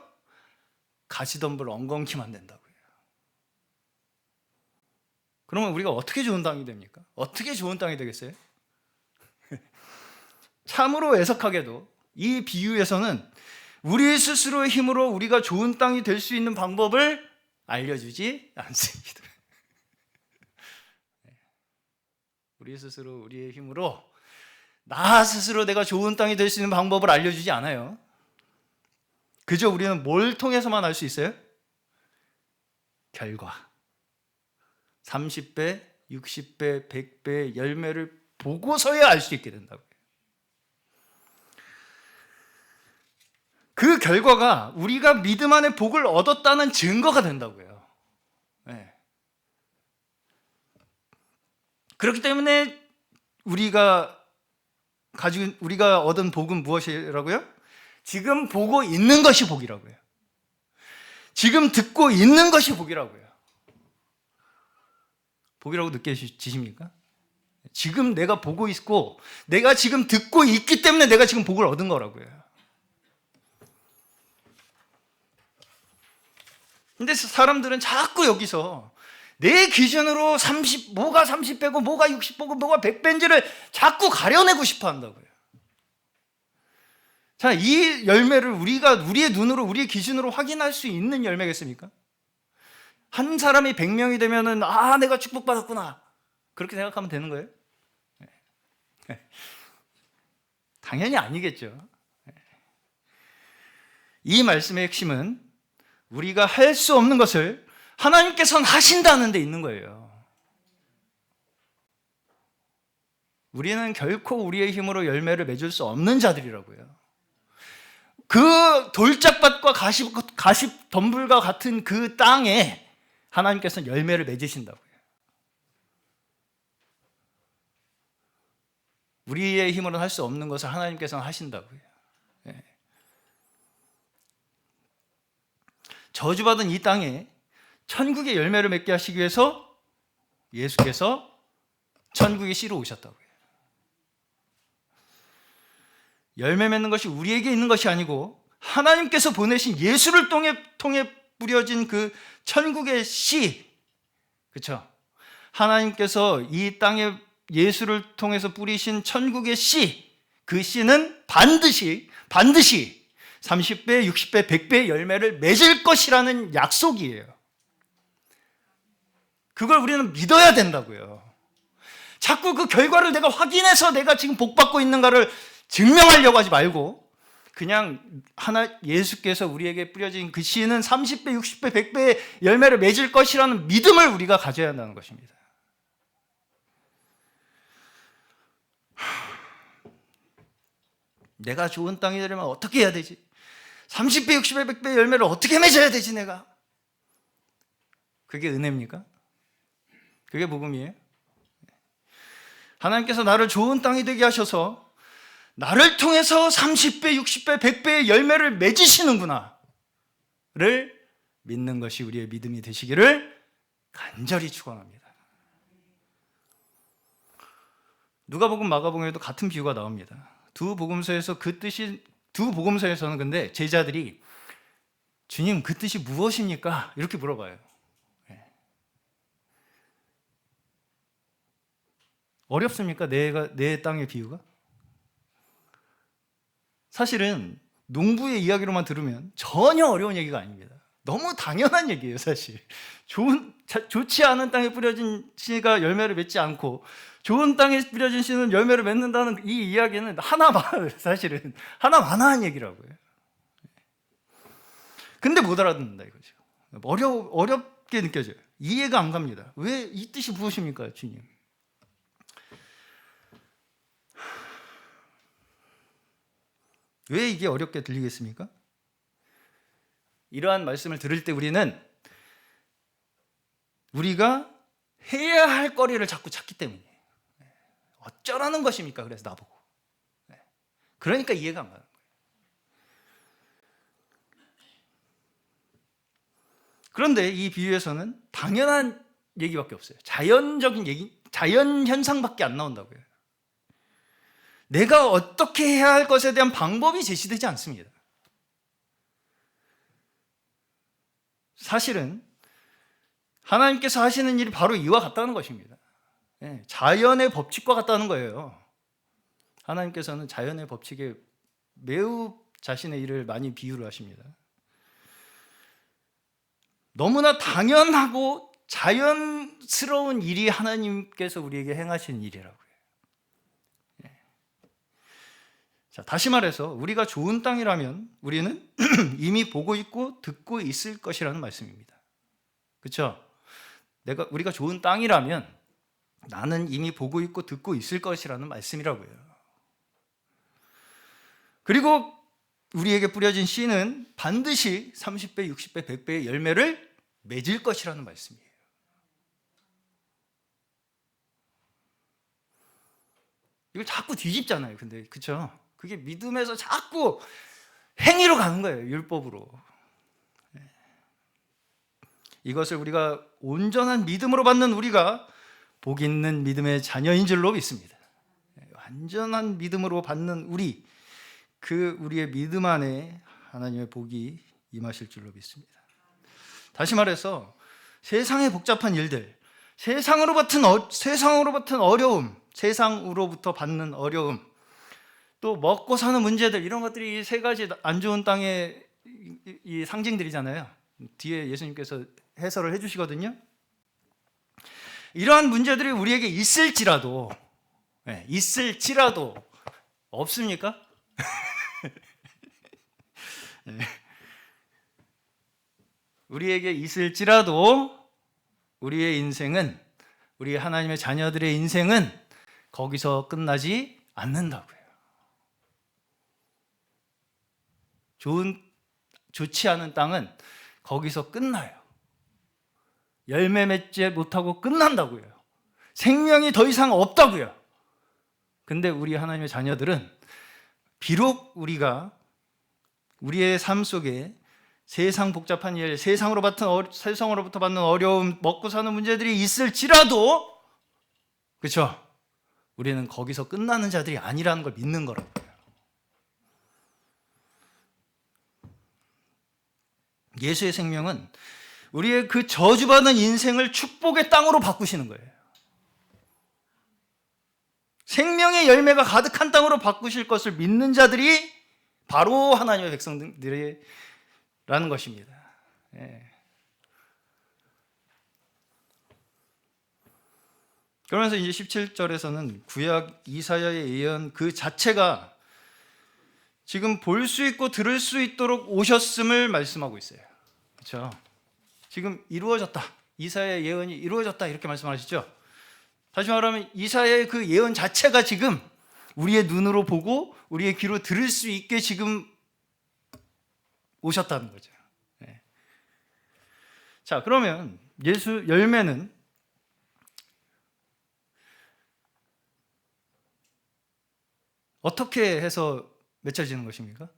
가시덤불 엉겅퀴만 된다고요. 그러면 우리가 어떻게 좋은 땅이 됩니까? 어떻게 좋은 땅이 되겠어요? 참으로 애석하게도 이 비유에서는 우리 스스로의 힘으로 우리가 좋은 땅이 될 수 있는 방법을 알려주지 않습니다. 우리 스스로 우리의 힘으로 나 스스로 내가 좋은 땅이 될 수 있는 방법을 알려주지 않아요. 그저 우리는 뭘 통해서만 알 수 있어요? 결과. 30배, 60배, 100배의 열매를 보고서야 알 수 있게 된다고요. 그 결과가 우리가 믿음 안에 복을 얻었다는 증거가 된다고요. 네. 그렇기 때문에 우리가 얻은 복은 무엇이라고요? 지금 보고 있는 것이 복이라고요. 지금 듣고 있는 것이 복이라고요. 복이라고 느껴지십니까? 지금 내가 보고 있고 내가 지금 듣고 있기 때문에 내가 지금 복을 얻은 거라고요. 근데 사람들은 자꾸 여기서 내 기준으로 뭐가 30배고 뭐가 60배고 뭐가 100배인지를 자꾸 가려내고 싶어 한다고요. 자, 이 열매를 우리의 눈으로 우리의 기준으로 확인할 수 있는 열매겠습니까? 한 사람이 100명이 되면은 내가 축복받았구나 그렇게 생각하면 되는 거예요? 당연히 아니겠죠. 이 말씀의 핵심은 우리가 할 수 없는 것을 하나님께서는 하신다는 데 있는 거예요. 우리는 결코 우리의 힘으로 열매를 맺을 수 없는 자들이라고요. 그 돌짝밭과 가십 덤불과 같은 그 땅에 하나님께서는 열매를 맺으신다고요. 우리의 힘으로는 할 수 없는 것을 하나님께서는 하신다고요. 네. 저주받은 이 땅에 천국의 열매를 맺게 하시기 위해서 예수께서 천국의 씨로 오셨다고요. 열매 맺는 것이 우리에게 있는 것이 아니고 하나님께서 보내신 예수를 통해 뿌려진 그 천국의 씨, 그렇죠? 하나님께서 이 땅에 예수를 통해서 뿌리신 천국의 씨, 그 씨는 반드시 30배, 60배, 100배의 열매를 맺을 것이라는 약속이에요. 그걸 우리는 믿어야 된다고요. 자꾸 그 결과를 내가 확인해서 내가 지금 복받고 있는가를 증명하려고 하지 말고 그냥 예수께서 우리에게 뿌려진 그 씨는 30배, 60배, 100배의 열매를 맺을 것이라는 믿음을 우리가 가져야 한다는 것입니다. 내가 좋은 땅이 되려면 어떻게 해야 되지? 30배, 60배, 100배의 열매를 어떻게 맺어야 되지 내가? 그게 은혜입니까? 그게 복음이에요? 하나님께서 나를 좋은 땅이 되게 하셔서 나를 통해서 30배, 60배, 100배의 열매를 맺으시는구나 를 믿는 것이 우리의 믿음이 되시기를 간절히 축원합니다. 누가복음, 마가복음에도 같은 비유가 나옵니다. 두 복음서에서는 근데 제자들이 주님 그 뜻이 무엇입니까? 이렇게 물어봐요. 어렵습니까? 내 땅의 비유가? 사실은 농부의 이야기로만 들으면 전혀 어려운 얘기가 아닙니다. 너무 당연한 얘기예요, 사실. 좋지 않은 땅에 뿌려진 씨가 열매를 맺지 않고 좋은 땅에 뿌려진 씨는 열매를 맺는다는 이 이야기는 사실은 하나마나한 얘기라고요. 근데 못 알아듣는다 이거죠. 어렵게 느껴져요. 이해가 안 갑니다. 왜 이 뜻이 무엇입니까, 주님? 왜 이게 어렵게 들리겠습니까? 이러한 말씀을 들을 때 우리가 해야 할 거리를 자꾸 찾기 때문이에요. 어쩌라는 것입니까? 그래서 나보고. 그러니까 이해가 안 가는 거예요. 그런데 이 비유에서는 당연한 얘기밖에 없어요. 자연적인 얘기, 자연 현상밖에 안 나온다고요. 내가 어떻게 해야 할 것에 대한 방법이 제시되지 않습니다. 사실은 하나님께서 하시는 일이 바로 이와 같다는 것입니다. 자연의 법칙과 같다는 거예요. 하나님께서는 자연의 법칙에 매우 자신의 일을 많이 비유를 하십니다. 너무나 당연하고 자연스러운 일이 하나님께서 우리에게 행하신 일이라고요. 자, 다시 말해서 우리가 좋은 땅이라면 우리는 이미 보고 있고 듣고 있을 것이라는 말씀입니다. 그렇죠? 우리가 좋은 땅이라면 나는 이미 보고 있고 듣고 있을 것이라는 말씀이라고요. 그리고 우리에게 뿌려진 씨는 반드시 30배, 60배, 100배의 열매를 맺을 것이라는 말씀이에요. 이걸 자꾸 뒤집잖아요. 근데 그렇죠? 그게 믿음에서 자꾸 행위로 가는 거예요. 율법으로. 이것을 우리가 온전한 믿음으로 받는 우리가 복 있는 믿음의 자녀인 줄로 믿습니다. 완전한 믿음으로 받는 우리의 믿음 안에 하나님의 복이 임하실 줄로 믿습니다. 다시 말해서 세상의 복잡한 일들, 세상으로부터 어려움, 세상으로부터 받는 어려움, 또 먹고 사는 문제들, 이런 것들이 이 세 가지 안 좋은 땅의 이 상징들이잖아요. 뒤에 예수님께서 해설을 해주시거든요. 이러한 문제들이 우리에게 있을지라도 없습니까? 네. 우리에게 있을지라도 우리의 인생은, 우리 하나님의 자녀들의 인생은 거기서 끝나지 않는다고요. 좋지 않은 땅은 거기서 끝나요. 열매 맺지 못하고 끝난다고요. 생명이 더 이상 없다고요. 근데 우리 하나님의 자녀들은 비록 우리의 삶 속에 세상 복잡한 일, 세상으로부터 받는 어려움, 먹고 사는 문제들이 있을지라도, 그렇죠? 우리는 거기서 끝나는 자들이 아니라는 걸 믿는 거라고요. 예수의 생명은 우리의 그 저주받은 인생을 축복의 땅으로 바꾸시는 거예요. 생명의 열매가 가득한 땅으로 바꾸실 것을 믿는 자들이 바로 하나님의 백성들이라는 것입니다. 예. 그러면서 이제 17절에서는 구약 이사야의 예언 그 자체가 지금 볼 수 있고 들을 수 있도록 오셨음을 말씀하고 있어요. 그렇죠? 지금 이루어졌다. 이사야의 예언이 이루어졌다. 이렇게 말씀하시죠. 다시 말하면 이사야의 그 예언 자체가 지금 우리의 눈으로 보고 우리의 귀로 들을 수 있게 지금 오셨다는 거죠. 네. 자, 그러면 예수 열매는 어떻게 해서 맺혀지는 것입니까?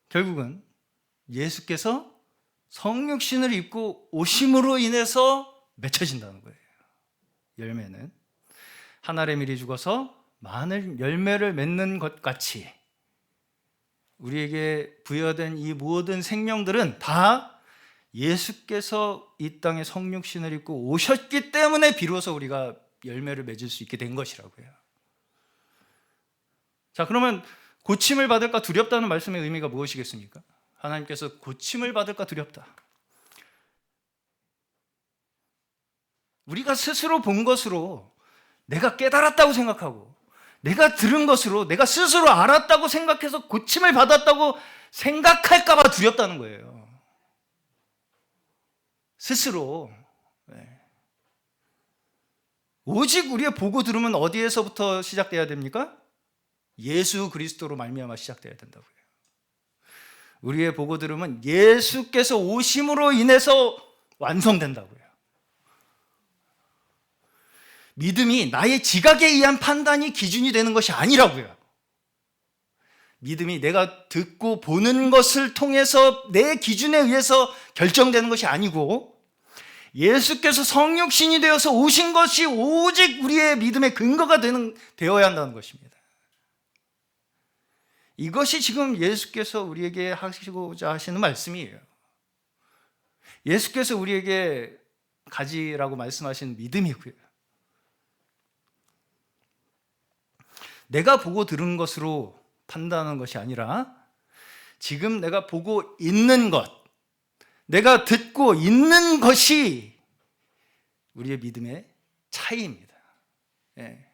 결국은 예수께서 성육신을 입고 오심으로 인해서 맺혀진다는 거예요. 열매는 한 알의 밀이 죽어서 많은 열매를 맺는 것 같이 우리에게 부여된 이 모든 생명들은 다 예수께서 이 땅에 성육신을 입고 오셨기 때문에 비로소 우리가 열매를 맺을 수 있게 된 것이라고요. 자, 그러면 고침을 받을까 두렵다는 말씀의 의미가 무엇이겠습니까? 하나님께서 고침을 받을까 두렵다. 우리가 스스로 본 것으로 내가 깨달았다고 생각하고 내가 들은 것으로 내가 스스로 알았다고 생각해서 고침을 받았다고 생각할까 봐 두렵다는 거예요. 스스로. 네. 오직 우리의 보고 들으면 어디에서부터 시작돼야 됩니까? 예수 그리스도로 말미암아 시작돼야 된다고요. 우리의 보고 들으면 예수께서 오심으로 인해서 완성된다고요. 믿음이 나의 지각에 의한 판단이 기준이 되는 것이 아니라고요. 믿음이 내가 듣고 보는 것을 통해서 내 기준에 의해서 결정되는 것이 아니고 예수께서 성육신이 되어서 오신 것이 오직 우리의 믿음의 근거가 되어야 한다는 것입니다. 이것이 지금 예수께서 우리에게 하시고자 하시는 말씀이에요. 예수께서 우리에게 가지라고 말씀하신 믿음이고요. 내가 보고 들은 것으로 판단하는 것이 아니라 지금 내가 보고 있는 것, 내가 듣고 있는 것이 우리의 믿음의 차이입니다. 예.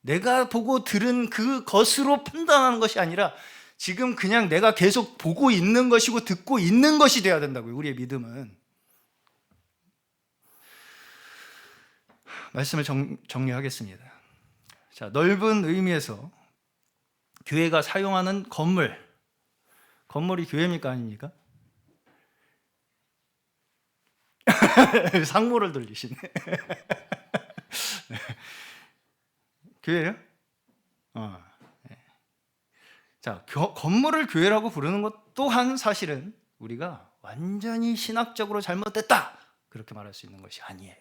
내가 보고 들은 그것으로 판단하는 것이 아니라 지금 그냥 내가 계속 보고 있는 것이고 듣고 있는 것이 되어야 된다고요. 우리의 믿음은. 말씀을 정리하겠습니다. 자, 넓은 의미에서 교회가 사용하는 건물이 교회입니까 아닙니까? 상모를 돌리시네. 교회예요? 네. 자, 건물을 교회라고 부르는 것 또한 사실은 우리가 완전히 신학적으로 잘못됐다 그렇게 말할 수 있는 것이 아니에요.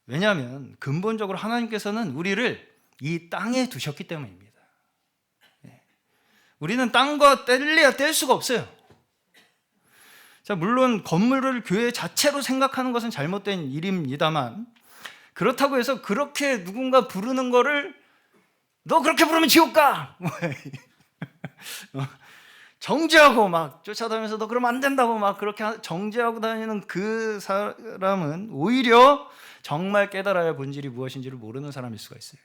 왜냐하면 근본적으로 하나님께서는 우리를 이 땅에 두셨기 때문입니다. 우리는 땅과 뗄래야 뗄 수가 없어요. 자, 물론 건물을 교회 자체로 생각하는 것은 잘못된 일입니다만, 그렇다고 해서 그렇게 누군가 부르는 거를 너 그렇게 부르면 지옥 가! 정죄하고 막 쫓아다니면서 너 그러면 안 된다고 막 그렇게 정죄하고 다니는 그 사람은 오히려 정말 깨달아야 할 본질이 무엇인지를 모르는 사람일 수가 있어요.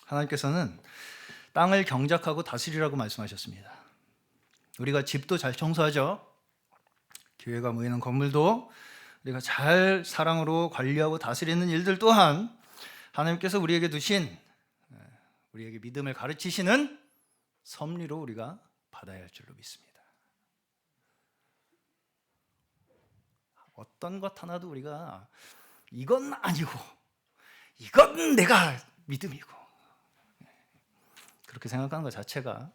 하나님께서는 땅을 경작하고 다스리라고 말씀하셨습니다. 우리가 집도 잘 청소하죠. 교회가 모이는 건물도 우리가 잘 사랑으로 관리하고 다스리는 일들 또한 하나님께서 우리에게 두신, 우리에게 믿음을 가르치시는 섭리로 우리가 받아야 할 줄로 믿습니다. 어떤 것 하나도 우리가 이건 아니고 이건 내가 믿음이고 그렇게 생각하는 것 자체가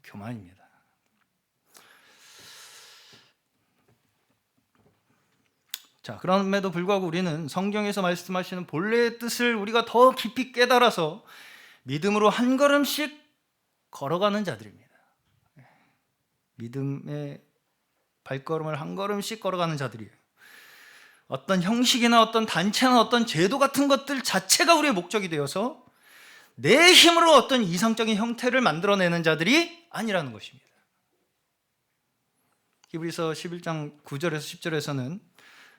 교만입니다. 자, 그럼에도 불구하고 우리는 성경에서 말씀하시는 본래의 뜻을 우리가 더 깊이 깨달아서 믿음으로 한 걸음씩 걸어가는 자들입니다. 믿음의 발걸음을 한 걸음씩 걸어가는 자들이에요. 어떤 형식이나 어떤 단체나 어떤 제도 같은 것들 자체가 우리의 목적이 되어서 내 힘으로 어떤 이상적인 형태를 만들어내는 자들이 아니라는 것입니다. 히브리서 11장 9절에서 10절에서는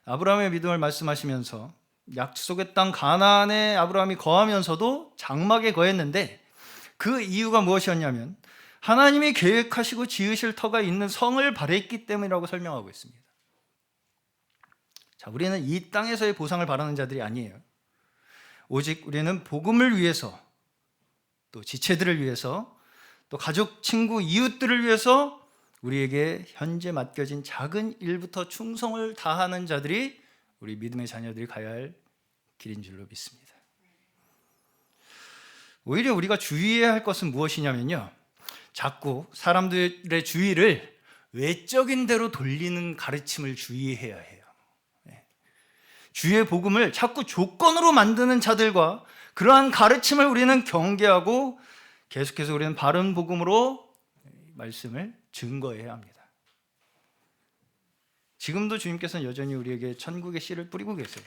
아브라함의 믿음을 말씀하시면서 약속의 땅 가나안에 아브라함이 거하면서도 장막에 거했는데 그 이유가 무엇이었냐면 하나님이 계획하시고 지으실 터가 있는 성을 바랬기 때문이라고 설명하고 있습니다. 자, 우리는 이 땅에서의 보상을 바라는 자들이 아니에요. 오직 우리는 복음을 위해서, 또 지체들을 위해서, 또 가족, 친구, 이웃들을 위해서 우리에게 현재 맡겨진 작은 일부터 충성을 다하는 자들이 우리 믿음의 자녀들이 가야 할 길인 줄로 믿습니다. 오히려 우리가 주의해야 할 것은 무엇이냐면요, 자꾸 사람들의 주의를 외적인 대로 돌리는 가르침을 주의해야 해요. 주의 복음을 자꾸 조건으로 만드는 자들과 그러한 가르침을 우리는 경계하고 계속해서 우리는 바른 복음으로 말씀을 증거해야 합니다. 지금도 주님께서는 여전히 우리에게 천국의 씨를 뿌리고 계세요.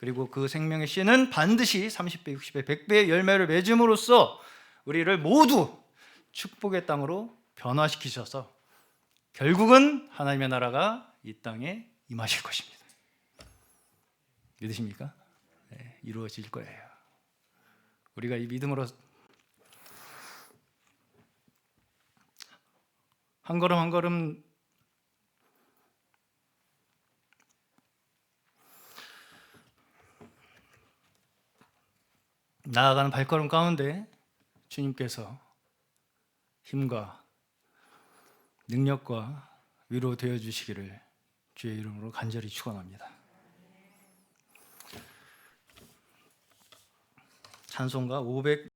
그리고 그 생명의 씨는 반드시 30배, 60배, 100배의 열매를 맺음으로써 우리를 모두 축복의 땅으로 변화시키셔서 결국은 하나님의 나라가 이 땅에 임하실 것입니다. 믿으십니까? 네, 이루어질 거예요. 우리가 이 믿음으로 한 걸음 한 걸음 나아가는 발걸음 가운데 주님께서 힘과 능력과 위로 되어 주시기를 주의 이름으로 간절히 축원합니다. 찬송가 500